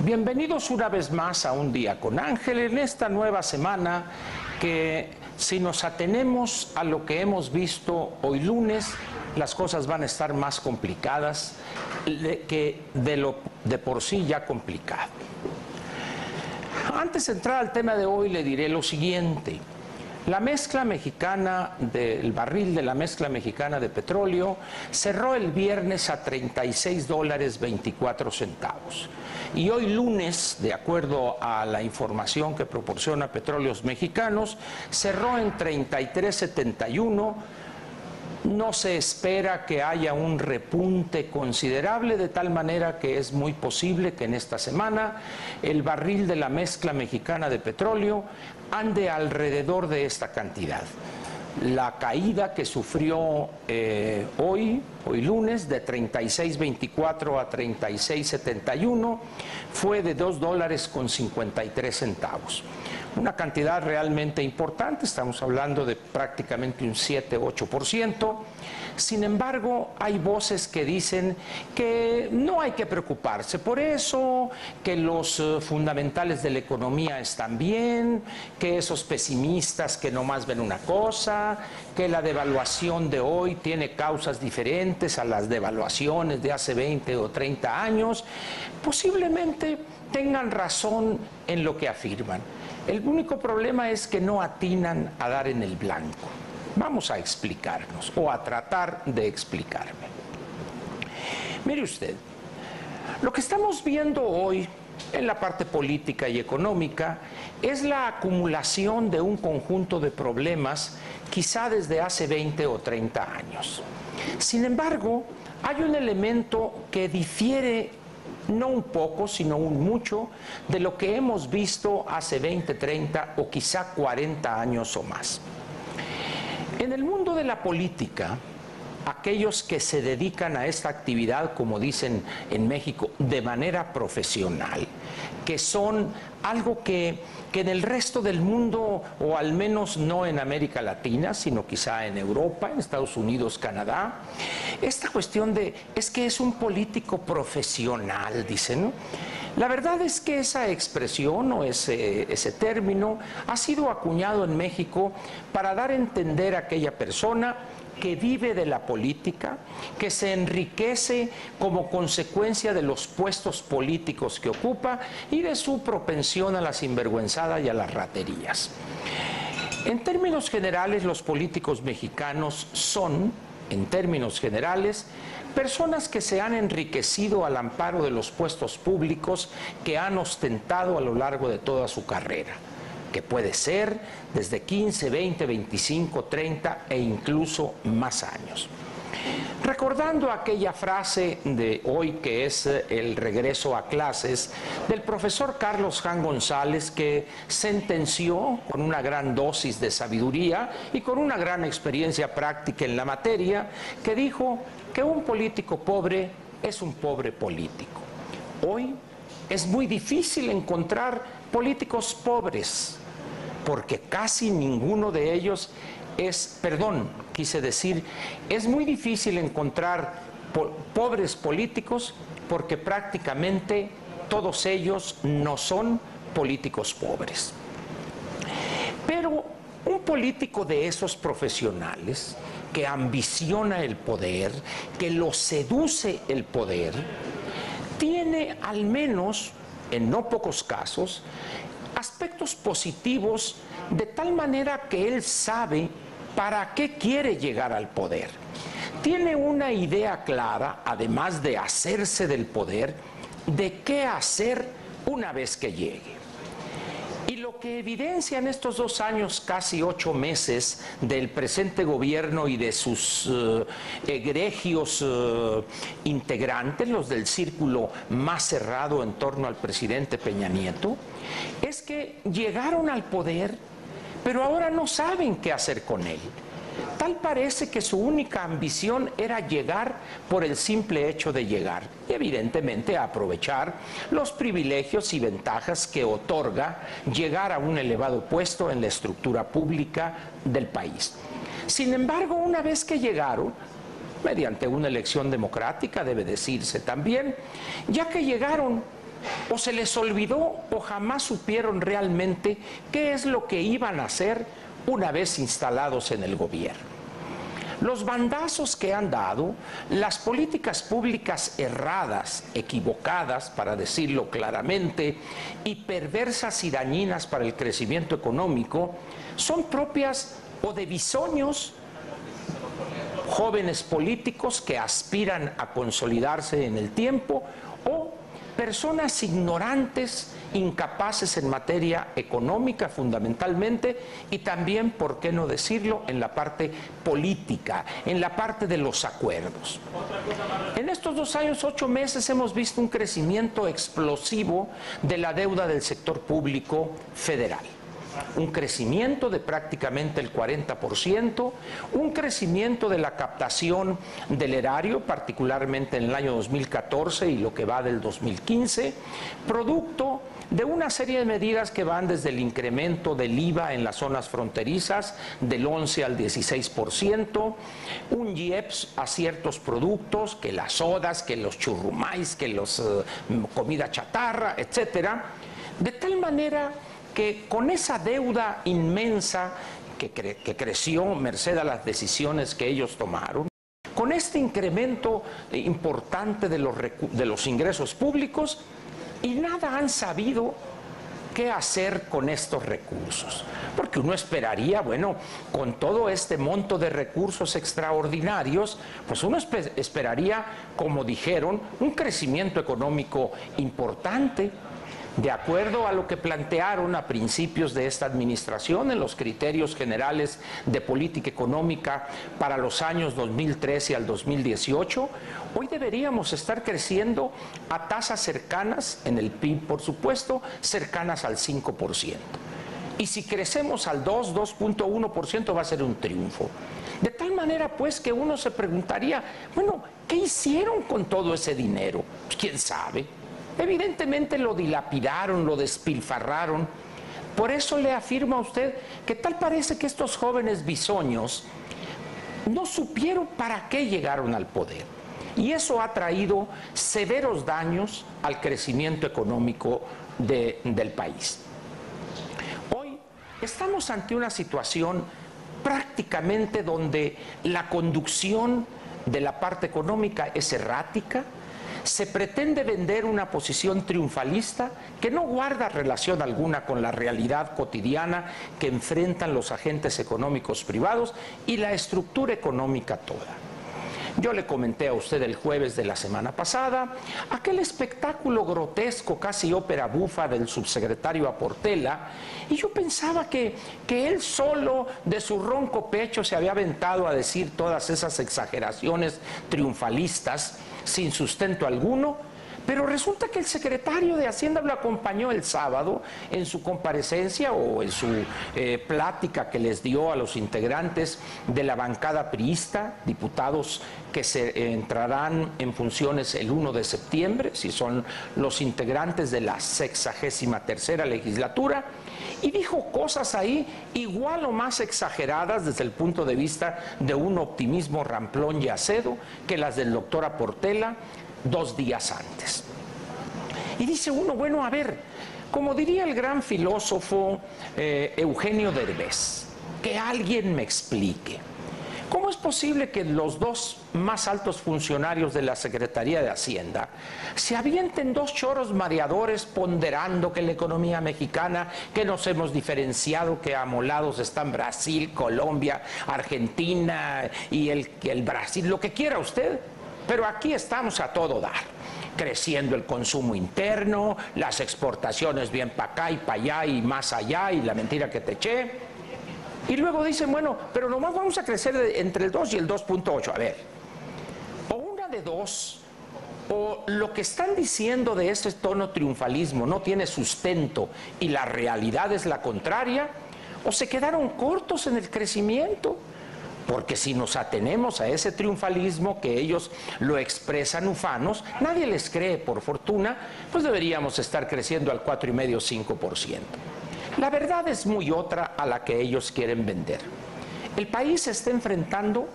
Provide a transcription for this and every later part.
Bienvenidos una vez más a Un Día con Ángel en esta nueva semana que, si nos atenemos a lo que hemos visto hoy lunes, las cosas van a estar más complicadas que de por sí ya complicado. Antes de entrar al tema de hoy le diré lo siguiente. La mezcla mexicana del barril de la mezcla mexicana de petróleo cerró el viernes a $36.24 y hoy lunes, de acuerdo a la información que proporciona Petróleos Mexicanos, cerró en 33.71. No se espera que haya un repunte considerable, de tal manera que es muy posible que en esta semana el barril de la mezcla mexicana de petróleo ande alrededor de esta cantidad. La caída que sufrió hoy lunes, de 36.24 a 36.71, fue de $2.53. Una cantidad realmente importante, estamos hablando de prácticamente un 7-8%. Sin embargo, hay voces que dicen que no hay que preocuparse por eso, que los fundamentales de la economía están bien, que esos pesimistas que nomás ven una cosa, que la devaluación de hoy tiene causas diferentes a las devaluaciones de hace 20 o 30 años, posiblemente tengan razón en lo que afirman. El único problema es que no atinan a dar en el blanco. Vamos a explicarnos, o a tratar de explicarme. Mire usted, lo que estamos viendo hoy en la parte política y económica es la acumulación de un conjunto de problemas quizá desde hace 20 o 30 años. Sin embargo, hay un elemento que difiere no un poco, sino un mucho de lo que hemos visto hace 20, 30 o quizá 40 años o más. En el mundo de la política, aquellos que se dedican a esta actividad, como dicen en México, de manera profesional, que son algo que en el resto del mundo, o al menos no en América Latina, sino quizá en Europa, en Estados Unidos, Canadá, esta cuestión de, es que es un político profesional, dicen, ¿no? La verdad es que esa expresión o ese término ha sido acuñado en México para dar a entender a aquella persona que vive de la política, que se enriquece como consecuencia de los puestos políticos que ocupa y de su propensión a la sinvergüenzada y a las raterías. En términos generales, los políticos mexicanos son, en términos generales, personas que se han enriquecido al amparo de los puestos públicos que han ostentado a lo largo de toda su carrera, que puede ser desde 15, 20, 25, 30 e incluso más años. Recordando aquella frase de hoy que es el regreso a clases del profesor Carlos Jan González, que sentenció con una gran dosis de sabiduría y con una gran experiencia práctica en la materia, que dijo que un político pobre es un pobre político. Hoy es muy difícil encontrar políticos pobres, porque casi ninguno de ellos es muy difícil encontrar pobres políticos, porque prácticamente todos ellos no son políticos pobres. Pero un político de esos profesionales que ambiciona el poder, que lo seduce el poder, tiene al menos, en no pocos casos, aspectos positivos, de tal manera que él sabe para qué quiere llegar al poder. Tiene una idea clara, además de hacerse del poder, de qué hacer una vez que llegue. Y lo que evidencian estos 2 años, casi 8 meses del presente gobierno y de sus egregios integrantes, los del círculo más cerrado en torno al presidente Peña Nieto, es que llegaron al poder, pero ahora no saben qué hacer con él. Tal parece que su única ambición era llegar por el simple hecho de llegar y evidentemente aprovechar los privilegios y ventajas que otorga llegar a un elevado puesto en la estructura pública del país. Sin embargo, una vez que llegaron, mediante una elección democrática, debe decirse también, ya que llegaron, o se les olvidó o jamás supieron realmente qué es lo que iban a hacer una vez instalados en el gobierno. Los bandazos que han dado, las políticas públicas erradas, equivocadas, para decirlo claramente, y perversas y dañinas para el crecimiento económico, son propias o de bisoños, jóvenes políticos que aspiran a consolidarse en el tiempo, o personas ignorantes, incapaces en materia económica fundamentalmente, y también, por qué no decirlo, en la parte política, en la parte de los acuerdos. En estos 2 años, 8 meses hemos visto un crecimiento explosivo de la deuda del sector público federal. Un crecimiento de prácticamente el 40%, un crecimiento de la captación del erario, particularmente en el año 2014 y lo que va del 2015, producto de una serie de medidas que van desde el incremento del IVA en las zonas fronterizas del 11 al 16%, un IEPS a ciertos productos, que las sodas, que los churrumais, que los comida chatarra, etcétera, de tal manera que con esa deuda inmensa que creció merced a las decisiones que ellos tomaron, con este incremento importante de los ingresos públicos, y nada han sabido qué hacer con estos recursos. Porque uno esperaría, bueno, con todo este monto de recursos extraordinarios, pues uno esperaría, como dijeron, un crecimiento económico importante, de acuerdo a lo que plantearon a principios de esta administración en los criterios generales de política económica para los años 2013 al 2018, hoy deberíamos estar creciendo a tasas cercanas, en el PIB por supuesto, cercanas al 5%. Y si crecemos al 2.1% va a ser un triunfo. De tal manera pues que uno se preguntaría, bueno, ¿qué hicieron con todo ese dinero? Pues, ¿quién sabe? Evidentemente lo dilapidaron, lo despilfarraron. Por eso le afirmo a usted que tal parece que estos jóvenes bisoños no supieron para qué llegaron al poder. Y eso ha traído severos daños al crecimiento económico del país. Hoy estamos ante una situación prácticamente donde la conducción de la parte económica es errática. Se pretende vender una posición triunfalista que no guarda relación alguna con la realidad cotidiana que enfrentan los agentes económicos privados y la estructura económica toda. Yo le comenté a usted el jueves de la semana pasada aquel espectáculo grotesco, casi ópera bufa del subsecretario Portela, y yo pensaba que él solo de su ronco pecho se había aventado a decir todas esas exageraciones triunfalistas sin sustento alguno, pero resulta que el secretario de Hacienda lo acompañó el sábado en su comparecencia o en su plática que les dio a los integrantes de la bancada priista, diputados que se entrarán en funciones el 1 de septiembre, si son los integrantes de la 63ª legislatura, y dijo cosas ahí igual o más exageradas desde el punto de vista de un optimismo ramplón y acedo que las del doctor Portela 2 días antes. Y dice uno, bueno, a ver, como diría el gran filósofo Eugenio Derbez, que alguien me explique, ¿cómo es posible que los 2 más altos funcionarios de la Secretaría de Hacienda se avienten 2 choros mareadores ponderando que la economía mexicana, que nos hemos diferenciado, que amolados están Brasil, Colombia, Argentina y el Brasil, lo que quiera usted, pero aquí estamos a todo dar, creciendo el consumo interno, las exportaciones bien para acá y para allá y más allá y la mentira que te eché? Y luego dicen, bueno, pero nomás vamos a crecer entre el 2 y el 2.8. A ver, o una de dos, o lo que están diciendo de ese tono triunfalismo no tiene sustento y la realidad es la contraria, o se quedaron cortos en el crecimiento. Porque si nos atenemos a ese triunfalismo que ellos lo expresan ufanos, nadie les cree por fortuna, pues deberíamos estar creciendo al 4,5–5%. La verdad es muy otra a la que ellos quieren vender. El país está enfrentando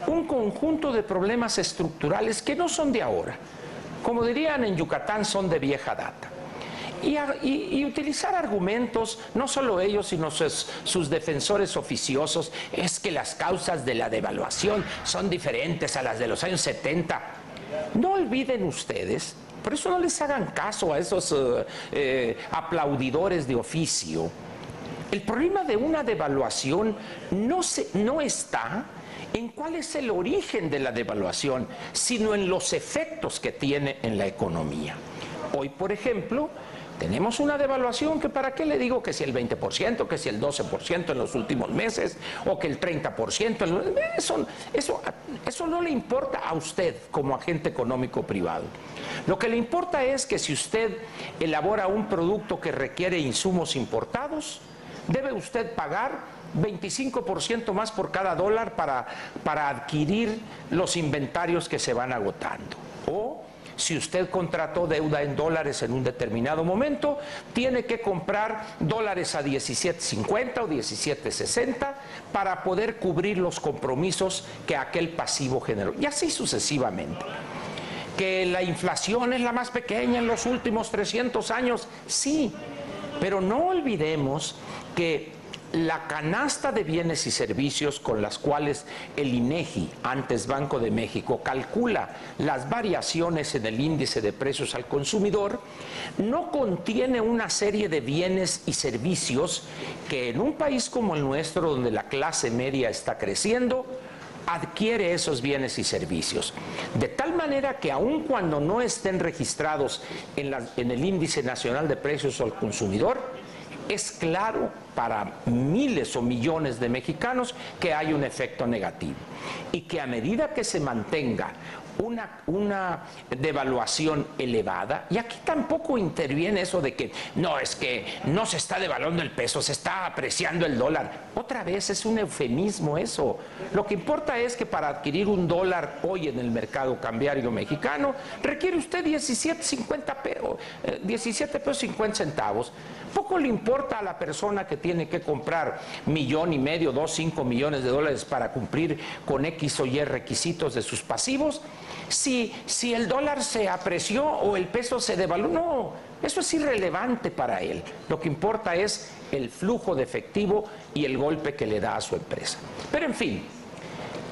un conjunto de problemas estructurales que no son de ahora. Como dirían en Yucatán, son de vieja data. y utilizar argumentos, no solo ellos, sino sus defensores oficiosos, es que las causas de la devaluación son diferentes a las de los años 70. No olviden ustedes, por eso no les hagan caso a esos aplaudidores de oficio. El problema de una devaluación no está en cuál es el origen de la devaluación, sino en los efectos que tiene en la economía. Hoy, por ejemplo, tenemos una devaluación que para qué le digo que si el 20%, que si el 12% en los últimos meses, o que el 30%, eso no le importa a usted como agente económico privado. Lo que le importa es que si usted elabora un producto que requiere insumos importados, debe usted pagar 25% más por cada dólar para adquirir los inventarios que se van agotando. O si usted contrató deuda en dólares en un determinado momento, tiene que comprar dólares a 17.50 o 17.60 para poder cubrir los compromisos que aquel pasivo generó. Y así sucesivamente. Que la inflación es la más pequeña en los últimos 300 años, sí, pero no olvidemos que la canasta de bienes y servicios con las cuales el INEGI, antes Banco de México, calcula las variaciones en el índice de precios al consumidor, no contiene una serie de bienes y servicios que en un país como el nuestro, donde la clase media está creciendo, adquiere esos bienes y servicios. De tal manera que aun cuando no estén registrados en el Índice Nacional de Precios al Consumidor, es claro para miles o millones de mexicanos que hay un efecto negativo y que a medida que se mantenga una devaluación elevada, y aquí tampoco interviene eso de que no, es que no se está devaluando el peso, se está apreciando el dólar. Otra vez es un eufemismo eso. Lo que importa es que para adquirir un dólar hoy en el mercado cambiario mexicano requiere usted 17 pesos 50 centavos. Poco le importa a la persona que tiene que comprar 1,5 millones, 2, 5 millones de dólares para cumplir con X o Y requisitos de sus pasivos, si el dólar se apreció o el peso se devaluó. No, eso es irrelevante para él. Lo que importa es el flujo de efectivo y el golpe que le da a su empresa. Pero en fin,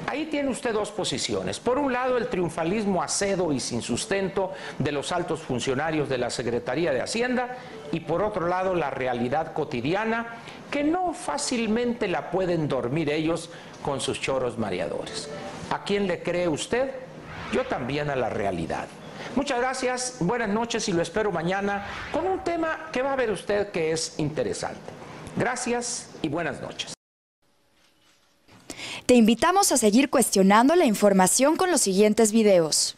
ahí tiene usted dos posiciones. Por un lado, el triunfalismo acedo y sin sustento de los altos funcionarios de la Secretaría de Hacienda, y por otro lado, la realidad cotidiana, que no fácilmente la pueden dormir ellos con sus choros mareadores. ¿A quién le cree usted? Yo también a la realidad. Muchas gracias, buenas noches y lo espero mañana con un tema que va a ver usted que es interesante. Gracias y buenas noches. Te invitamos a seguir cuestionando la información con los siguientes videos.